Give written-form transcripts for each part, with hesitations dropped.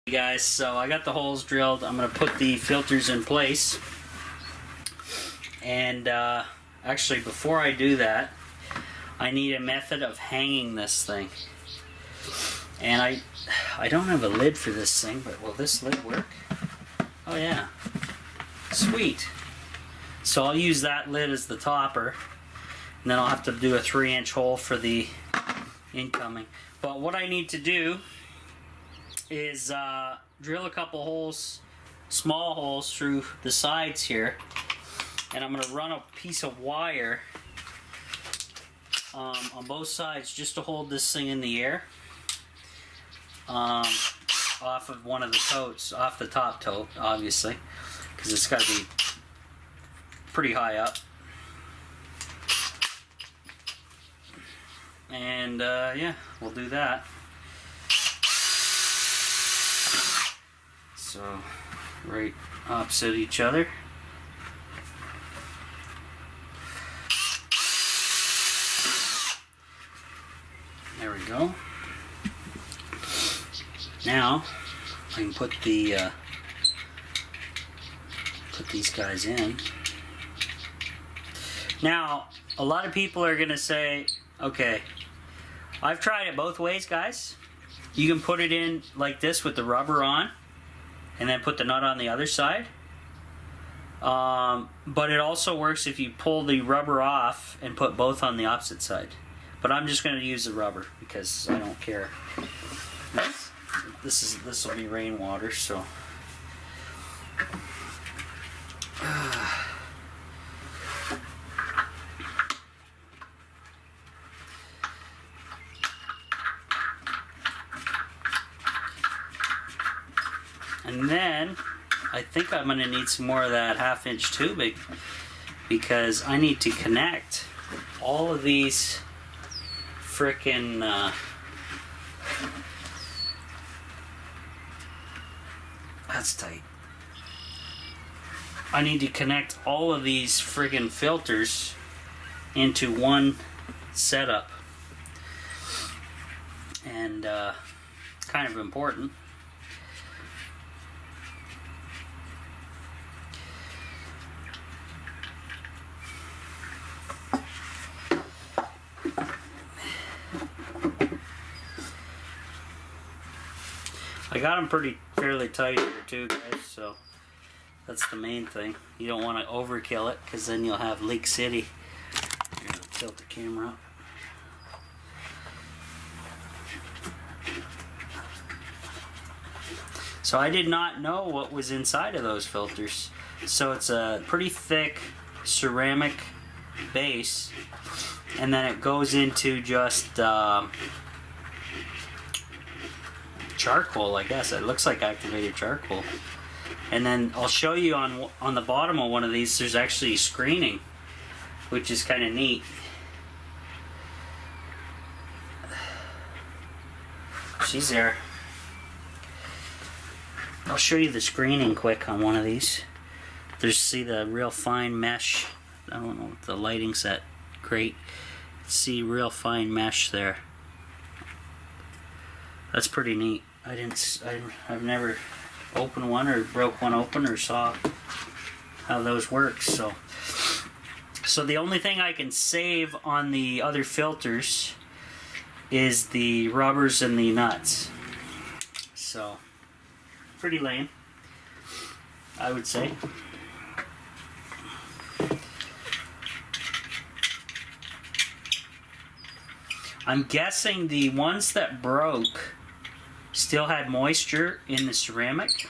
Hey guys, so I got the holes drilled. I'm going to put the filters in place. And actually, before I do that, I need a method of hanging this thing. And I don't have a lid for this thing, but will this lid work? Oh yeah. Sweet. So I'll use that lid as the topper. And then I'll have to do a 3-inch hole for the incoming. But what I need to do is drill a couple holes, small holes through the sides here. And I'm going to run a piece of wire on both sides just to hold this thing in the air. Off of one of the totes, off the top tote, obviously, because it's got to be pretty high up. And yeah, we'll do that. So, right opposite each other. There we go. Now I can put the put these guys in. Now a lot of people are gonna say, okay, I've tried it both ways, guys. You can put it in like this with the rubber on and then put the nut on the other side. But it also works if you pull the rubber off and put both on the opposite side. But I'm just going to use the rubber because I don't care. This will be Rainwater, so. And then I think I'm going to need some more of that 1/2-inch tubing because I need to connect all of these frickin' that's tight. I need to connect all of these friggin' filters into one setup, and it's kind of important. I got them fairly tight here too, guys, so that's the main thing. You don't want to overkill it because then you'll have Leak City. I'm going to tilt the camera up. So I did not know what was inside of those filters. So it's a pretty thick ceramic base, and then it goes into just charcoal, I guess. It looks like activated charcoal. And then I'll show you on the bottom of one of these there's actually screening, which is kind of neat. She's there. I'll show you the screening quick on one of these. There's, see the real fine mesh. I don't know if the lighting's that great. See real fine mesh there. That's pretty neat. I've never opened one or broke one open or saw how those work. So the only thing I can save on the other filters is the rubbers and the nuts. So pretty lame, I would say. I'm guessing the ones that broke still had moisture in the ceramic,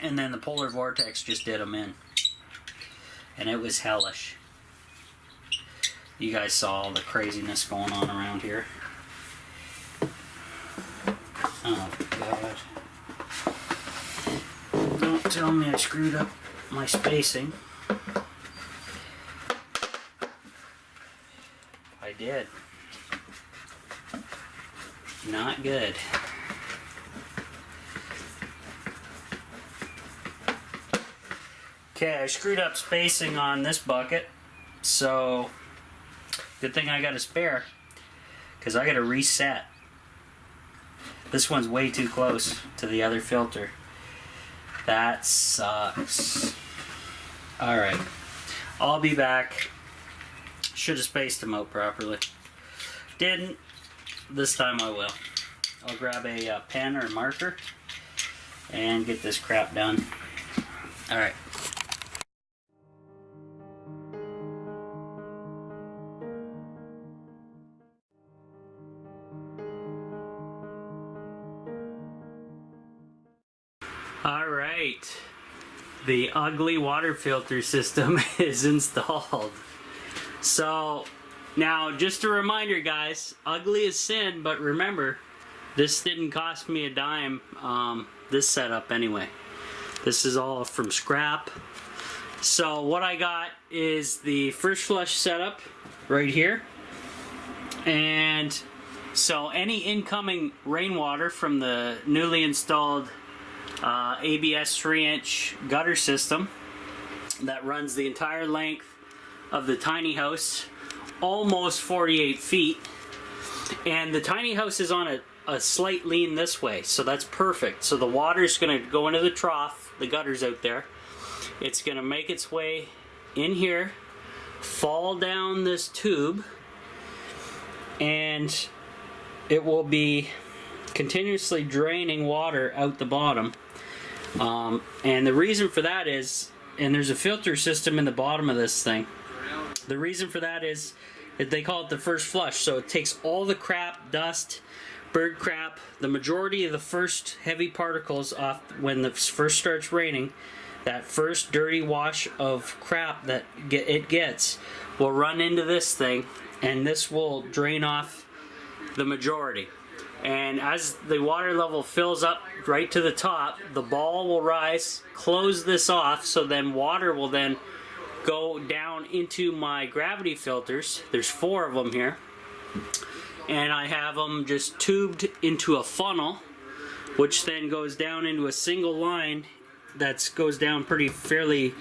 and then the polar vortex just did them in, and it was hellish. You guys saw all the craziness going on around here. Oh God. Don't tell me I screwed up my spacing. I did. Not good. Okay, I screwed up spacing on this bucket, so good thing I got a spare, because I got to reset This one's way too close to the other filter. That sucks. Alright. I'll be back. Should have spaced them out properly. Didn't. This time I will. I'll grab a pen or marker and get this crap done. Alright. Alright. The ugly water filter system is installed. So, now just a reminder guys, ugly is sin, but remember, this didn't cost me a dime, this setup anyway. This is all from scrap. So what I got is the first flush setup right here. And so any incoming rainwater from the newly installed ABS 3-inch gutter system that runs the entire length of the tiny house, almost 48 feet. And the tiny house is on a slight lean this way, so that's perfect. So the water's going to go into the trough, the gutter's out there. It's going to make its way in here, fall down this tube, and it will be continuously draining water out the bottom. And the reason for that is, and there's a filter system in the bottom of this thing. The reason for that is that they call it the first flush. So it takes all the crap, dust, bird crap, the majority of the first heavy particles off when it first starts raining. That first dirty wash of crap that it gets will run into this thing, and this will drain off the majority. And as the water level fills up right to the top, the ball will rise, close this off, so then water will then go down into my gravity filters. There's 4 of them here. And I have them just tubed into a funnel, which then goes down into a single line that goes down fairly.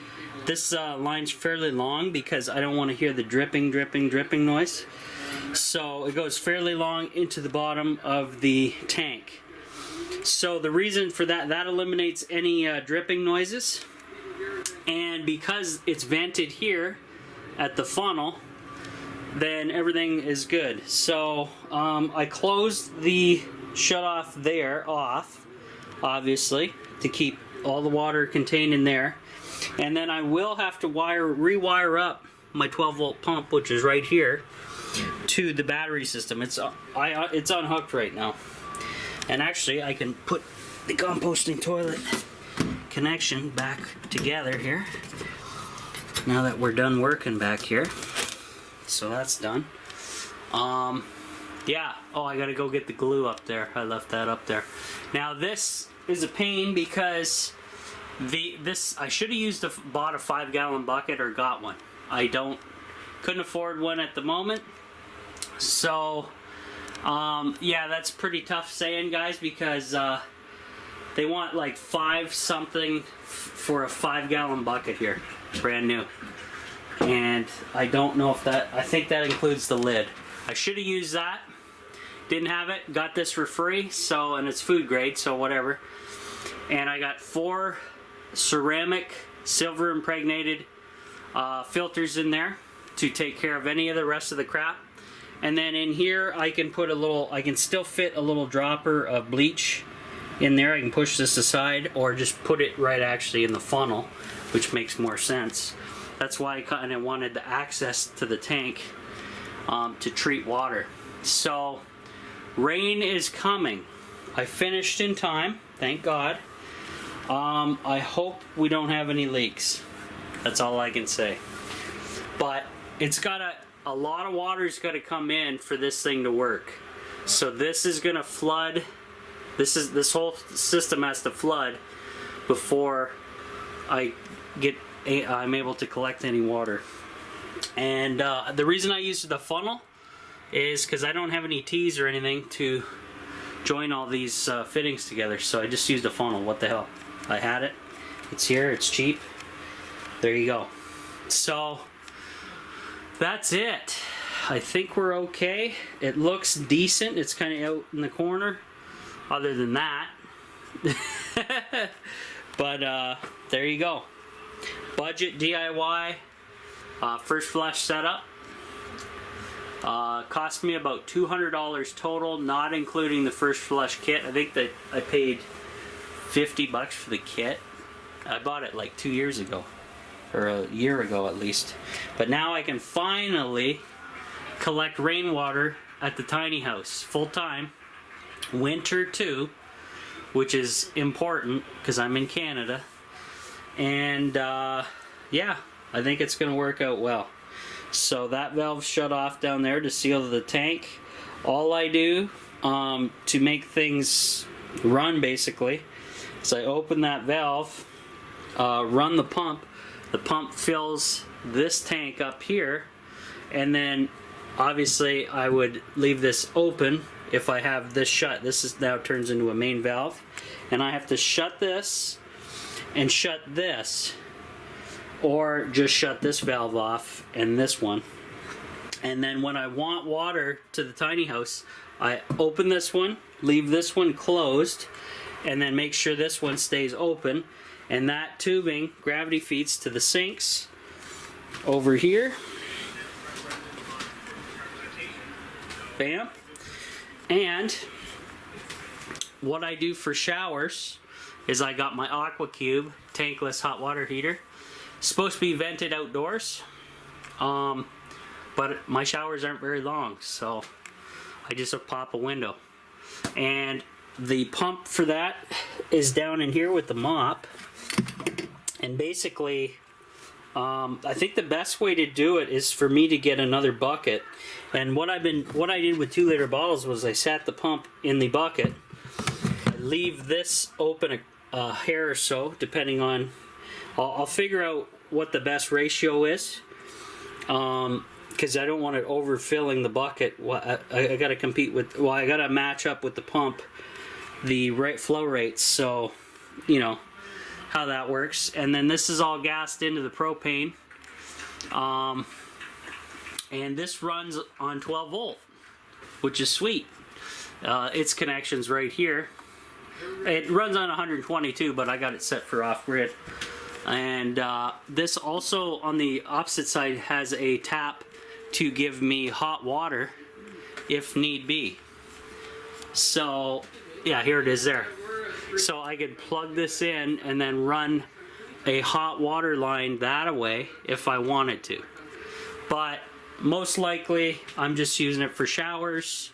This line's fairly long because I don't want to hear the dripping noise. So it goes fairly long into the bottom of the tank. So the reason for that eliminates any dripping noises. And because it's vented here at the funnel, then everything is good. So I closed the shutoff there off, obviously, to keep all the water contained in there. And then I will have to rewire up my 12-volt pump, which is right here, to the battery system. It's unhooked right now. And actually, I can put the composting toilet connection back together here now that we're done working back here. So that's done. Yeah. Oh, I gotta go get the glue up there. I left that up there. Now this is a pain because I should have bought a 5-gallon bucket or got one. Couldn't afford one at the moment. So yeah, that's pretty tough saying, guys, because they want like 5 something for a 5-gallon bucket here, brand new. And I don't know if I think that includes the lid. I should have used that. Didn't have it. Got this for free, so, and it's food grade, so whatever. And I got 4 ceramic, silver impregnated filters in there to take care of any of the rest of the crap. And then in here I can put I can still fit a little dropper of bleach in there. I can push this aside or just put it right actually in the funnel, which makes more sense. That's why I kind of wanted the access to the tank to treat water. So rain is coming. I finished in time, thank God. I hope we don't have any leaks. That's all I can say. But it's got a lot of water's got to come in for this thing to work. So this is going to flood. This whole system has to flood before I'm able to collect any water. And the reason I used the funnel is because I don't have any T's or anything to join all these fittings together. So I just used a funnel. What the hell? I had it. It's here. It's cheap. There you go. So that's it. I think we're okay. It looks decent. It's kind of out in the corner. other than that. But there you go. Budget DIY first flush setup. Cost me about $200 total, not including the first flush kit. I think that I paid $50 for the kit. I bought it like 2 years ago, or a year ago at least. But now I can finally collect rainwater at the tiny house full time, winter too, which is important because I'm in Canada. And yeah, I think it's going to work out well. So that valve shut off down there to seal the tank. All I do to make things run basically is I open that valve, run the pump. The pump fills this tank up here, and then obviously I would leave this open if I have this shut. This is now turns into a main valve, and I have to shut this and shut this, or just shut this valve off and this one. And then when I want water to the tiny house, I open this one, leave this one closed, and then make sure this one stays open. And that tubing gravity feeds to the sinks over here. Bam. And what I do for showers is I got my Aqua Cube tankless hot water heater. Supposed to be vented outdoors, but my showers aren't very long, so I just pop a window. And the pump for that is down in here with the mop. And basically, I think the best way to do it is for me to get another bucket. And what I did with 2-liter bottles was I sat the pump in the bucket. I leave this open a hair or so, depending on. I'll figure out what the best ratio is, because I don't want it overfilling the bucket. I got to compete with. Well, I got to match up with the pump, the flow rates. So, you know how that works. And then this is all gassed into the propane, and this runs on 12 volt, which is sweet. Its connection's right here. It runs on 122, but I got it set for off-grid. And this also on the opposite side has a tap to give me hot water if need be. So yeah, here it is there. So I could plug this in and then run a hot water line that way if I wanted to. But most likely I'm just using it for showers.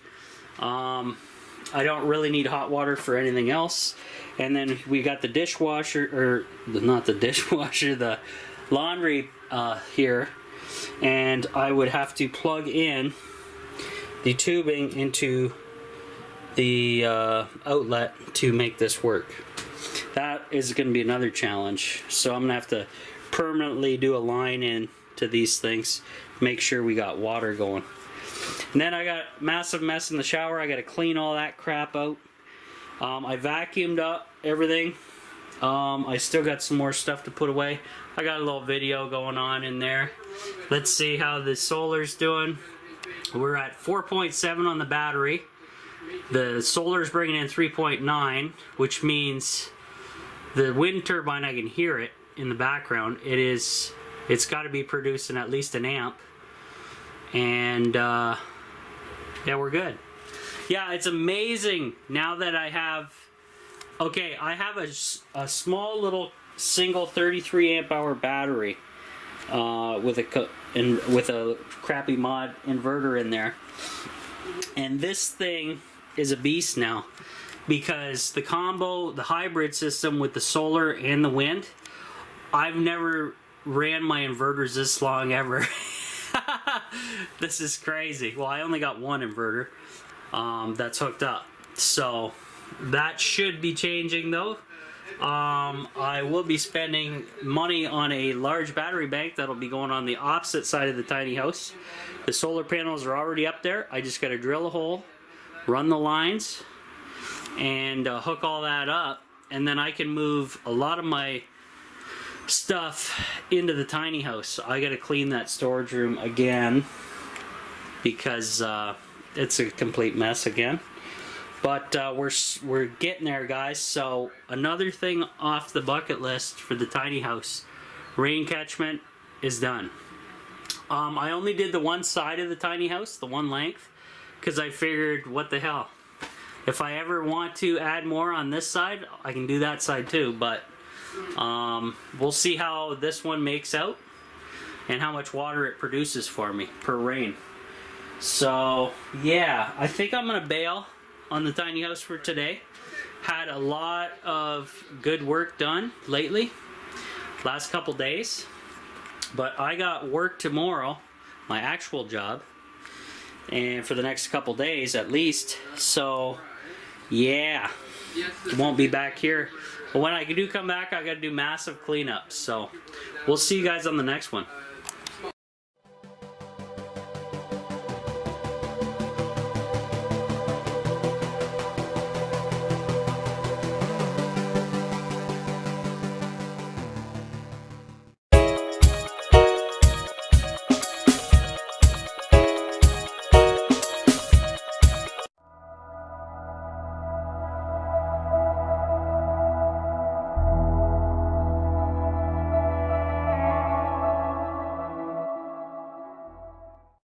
I don't really need hot water for anything else. And then we got the dishwasher, or not the dishwasher, the laundry here. And I would have to plug in the tubing into the outlet to make this work. That is going to be another challenge. So I'm going to have to permanently do a line in to these things, make sure we got water going. And then I got a massive mess in the shower. I got to clean all that crap out. I vacuumed up everything. I still got some more stuff to put away. I got a little video going on in there. Let's see how the solar's doing. We're at 4.7 on the battery. The solar's bringing in 3.9, which means the wind turbine, I can hear it in the background. It's got to be producing at least an amp. And yeah, we're good. Yeah, it's amazing now that I have. Okay, I have a small little single 33 amp hour battery with a crappy mod inverter in there, and this thing is a beast now because the combo, the hybrid system with the solar and the wind. I've never ran my inverters this long ever. This is crazy. Well, I only got one inverter that's hooked up, so that should be changing though. I will be spending money on a large battery bank that'll be going on the opposite side of the tiny house. The solar panels are already up there. I just got to drill a hole, run the lines, and hook all that up, and then I can move a lot of my stuff into the tiny house. I got to clean that storage room again because it's a complete mess again. But we're getting there, guys. So another thing off the bucket list for the tiny house, rain catchment is done. I only did the one side of the tiny house, the one length, because I figured, what the hell? If I ever want to add more on this side, I can do that side too. But we'll see how this one makes out and how much water it produces for me per rain. So yeah, I think I'm gonna bail on the tiny house for today. Had a lot of good work done lately, last couple days. But I got work tomorrow, my actual job, and for the next couple days at least. So yeah, won't be back here. But when I do come back, I gotta do massive cleanup. So we'll see you guys on the next one.